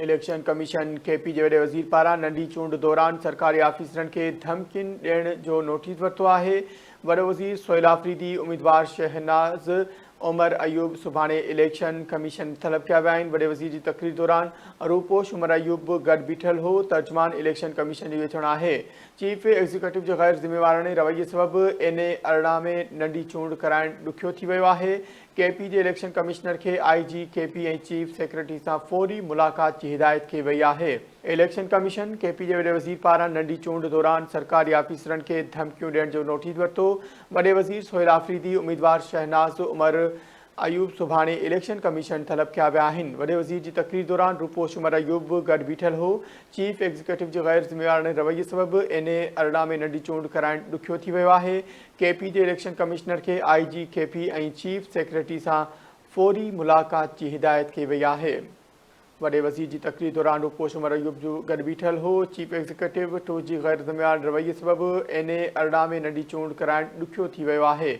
Election commission KP जे वॾे वज़ीर पारां नंढी चूंड दौरान सरकारी ऑफिसरनि खे धमकियुनि ॾियण जो नोटिस वरितो आहे। वॾो वज़ीर सोहेल आफरीदी उम्मीदवार शहनाज़ उमर अयूब सुभाणे इलेक्शन कमीशन तलब कया विया आहिनि। वॾे वज़ीर जी तक़रीर दौरान रूपोश उमर अयूब बि गॾु बीठल हो। तर्जमान इलेक्शन कमीशन जी वेठण आहे। चीफ एग्जीक्यूटिव जे गैर ज़िम्मेवाराने रवैये सबबि NA 18 में नंढी चूंड कराइण ॾुखियो थी वियो आहे। केपी जे इलेक्शन कमिश्नर खे IG केपी ऐं चीफ सेक्रेटरी सां फौरी मुलाक़ात जी हिदायत कई वई आहे। इलेक्शन कमीशन केपी जे वॾे वज़ीर पारां नंढी चूंड दौरान सरकारी ऑफिसरनि खे धमकियूं ॾियण जो नोटिस वरितो। वॾे वज़ीर सोहेल आफरीदी उम्मीदवार शहनाज़ उमर अयूब सुभाणे इलेक्शन कमीशन तलब कया विया आहिनि। वॾे वज़ीर जी तक़रीर दौरान रूपोश उमर अयूब बि गॾु बीठल हो। चीफ एग्जीक्यूटिव जे गैर ज़िम्मेवाराने रवैये सबबि NA 18 में नंढी चूंड कराइण ॾुखियो थी वियो आहे। केपी जे इलेक्शन कमिश्नर खे IG केपी ऐं चीफ सेक्रेटरी सां फौरी मुलाक़ात जी हिदायत कई वई आहे। वॾे वज़ीर जी तक़रीर दौरान रूपोश उमर अयूब जो गॾु बीठल हो। चीफ एग्जीक्यूटिव 2 जी गैर ज़िम्मेवार रवैये सबबि NA 18 में नंढी चूंड कराइण ॾुखियो थी वियो आहे।